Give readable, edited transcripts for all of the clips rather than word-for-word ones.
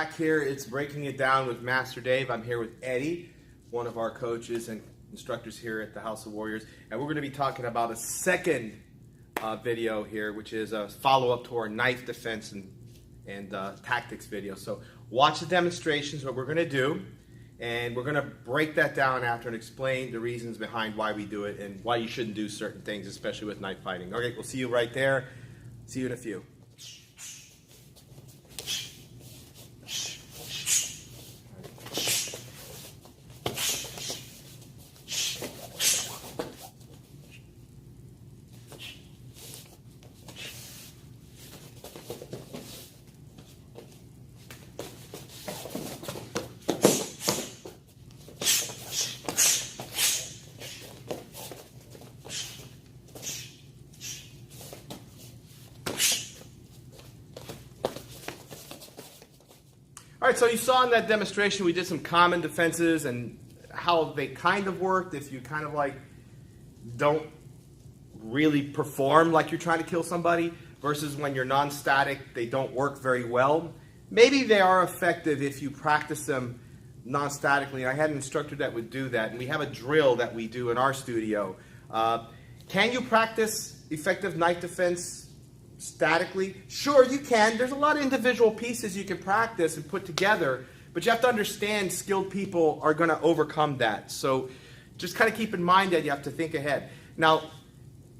back here. It's Breaking It Down with Master Dave. I'm here with Eddie, one of our coaches and instructors here at the House of Warriors. And we're going to be talking about a second video here, which is a follow-up to our knife defense and tactics video. So watch the demonstrations, what we're going to do, and we're going to break that down after and explain the reasons behind why we do it and why you shouldn't do certain things, especially with knife fighting. Okay, we'll see you right there. See you in a few. All right, so you saw in that demonstration we did some common defenses and how they kind of worked if you kind of like don't really perform like you're trying to kill somebody versus when you're non-static, they don't work very well. Maybe they are effective if you practice them non-statically. I had an instructor that would do that, and we have a drill that we do in our studio. Can you practice effective knife defense statically? Sure, you can. There's a lot of individual pieces you can practice and put together, but you have to understand skilled people are going to overcome that. So just kind of keep in mind that you have to think ahead. Now,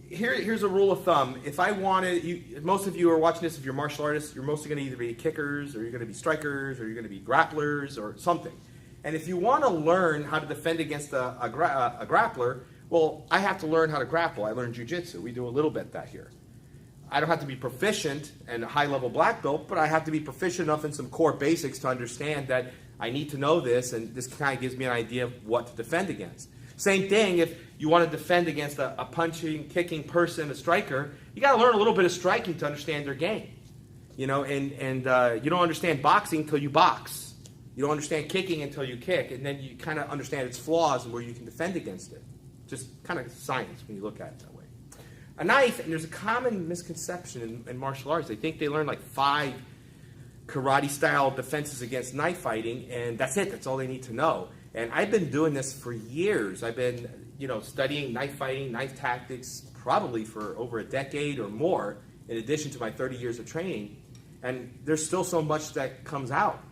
here's a rule of thumb. If I wanted, most of you are watching this, if you're martial artists, you're mostly going to either be kickers, or you're going to be strikers, or you're going to be grapplers, or something. And if you want to learn how to defend against a grappler, well, I have to learn how to grapple. I learned jiu-jitsu. We do a little bit of that here. I don't have to be proficient and a high-level black belt, but I have to be proficient enough in some core basics to understand that I need to know this, and this kind of gives me an idea of what to defend against. Same thing if you want to defend against a punching, kicking person, a striker, you got to learn a little bit of striking to understand their game. You know, and you don't understand boxing until you box. You don't understand kicking until you kick, and then you kind of understand its flaws and where you can defend against it. Just kind of science when you look at it that way. A knife, and there's a common misconception in martial arts. They think they learn like 5 karate-style defenses against knife fighting, and that's it. That's all they need to know. And I've been doing this for years. I've been, studying knife fighting, knife tactics, probably for over a decade or more, in addition to my 30 years of training. And there's still so much that comes out.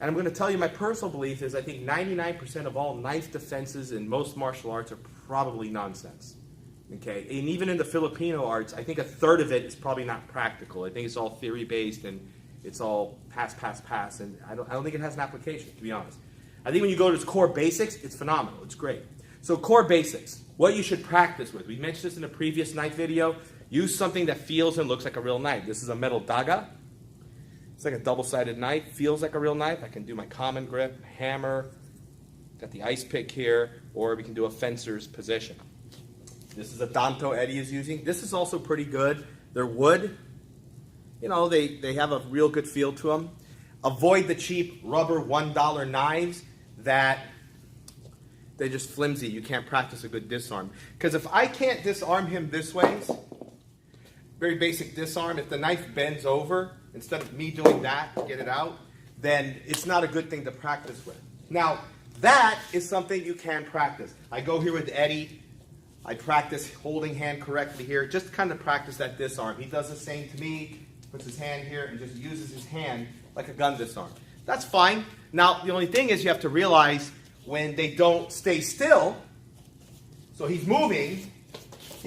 And I'm going to tell you my personal belief is I think 99% of all knife defenses in most martial arts are probably nonsense. Okay, and even in the Filipino arts, I think a third of it is probably not practical. I think it's all theory-based and it's all pass, and I don't think it has an application, to be honest. I think when you go to its core basics, it's phenomenal. It's great. So core basics, what you should practice with. We mentioned this in a previous knife video. Use something that feels and looks like a real knife. This is a metal daga. It's like a double-sided knife. Feels like a real knife. I can do my common grip, hammer, got the ice pick here, or we can do a fencer's position. This is a Danto Eddie is using. This is also pretty good. They're wood. They have a real good feel to them. Avoid the cheap rubber $1 knives that they're just flimsy. You can't practice a good disarm. Because if I can't disarm him this way, very basic disarm, if the knife bends over, instead of me doing that to get it out, then it's not a good thing to practice with. Now, that is something you can practice. I go here with Eddie. I practice holding hand correctly here, just to kind of practice that disarm. He does the same to me, puts his hand here, and just uses his hand like a gun disarm. That's fine. Now, the only thing is you have to realize when they don't stay still, so he's moving,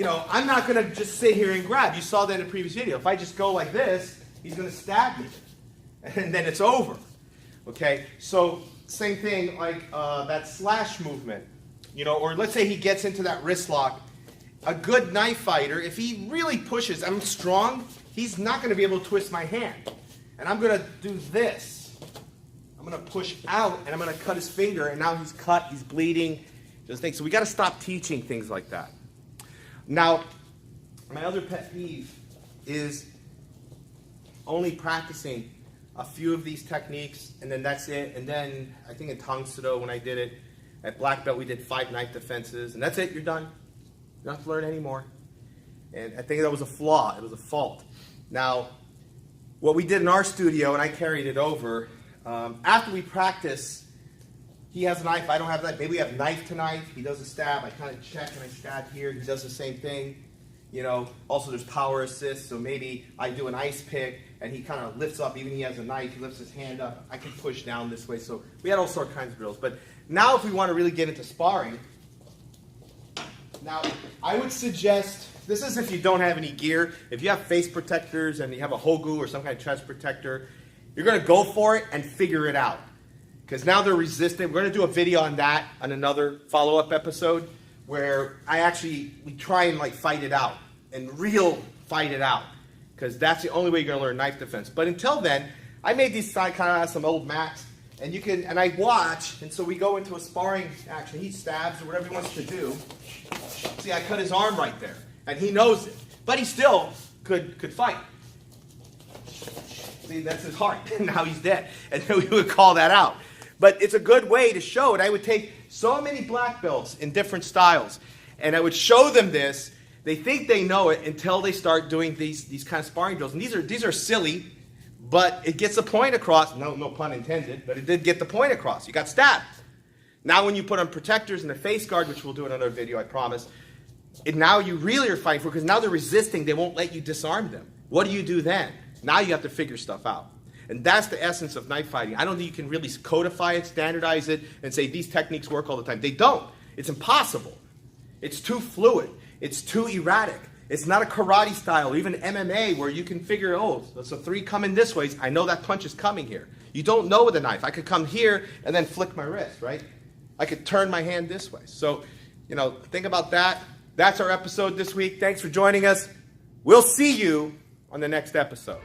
I'm not going to just sit here and grab. You saw that in the previous video. If I just go like this, he's going to stab me, and then it's over. Okay, so same thing like that slash movement. Or let's say he gets into that wrist lock. A good knife fighter, if he really pushes, I'm strong, he's not going to be able to twist my hand. And I'm going to do this. I'm going to push out, and I'm going to cut his finger, and now he's cut, he's bleeding. Just think. So we got to stop teaching things like that. Now, my other pet peeve is only practicing a few of these techniques, and then that's it. And then I think in Tang Soo Do, when I did it, at black belt, we did 5 knife defenses, and that's it. You're done. You don't have to learn anymore. And I think that was a flaw. It was a fault. Now, what we did in our studio, and I carried it over, After we practice, he has a knife, I don't have a knife. Maybe we have knife to knife. He does a stab. I kind of check and I stab here. He does the same thing. You know, also there's power assist, so maybe I do an ice pick and he kind of lifts up. Even he has a knife, he lifts his hand up. I can push down this way. So we had all sorts of kinds of drills. But now if we want to really get into sparring, now I would suggest, this is if you don't have any gear. If you have face protectors and you have a Hogu or some kind of chest protector, you're going to go for it and figure it out. Because now they're resistant. We're going to do a video on that on another follow-up episode where we try and like fight it out and fight it out. Because that's the only way you're going to learn knife defense. But until then, I made these kind of some old mats. And I watch, and so we go into a sparring action. He stabs or whatever he wants to do. See, I cut his arm right there. And he knows it. But he still could fight. See, that's his heart. Now he's dead. And we would call that out. But it's a good way to show it. I would take so many black belts in different styles, and I would show them this. They think they know it until they start doing these kind of sparring drills. And these are silly, but it gets the point across. No pun intended, but it did get the point across. You got stabbed. Now when you put on protectors and a face guard, which we'll do in another video, I promise, now you really are fighting for it because now they're resisting. They won't let you disarm them. What do you do then? Now you have to figure stuff out. And that's the essence of knife fighting. I don't think you can really codify it, standardize it, and say these techniques work all the time. They don't. It's impossible. It's too fluid. It's too erratic. It's not a karate style, or even MMA, where you can figure, oh, so 3 coming this way. I know that punch is coming here. You don't know with a knife. I could come here and then flick my wrist, right? I could turn my hand this way. So, think about that. That's our episode this week. Thanks for joining us. We'll see you on the next episode.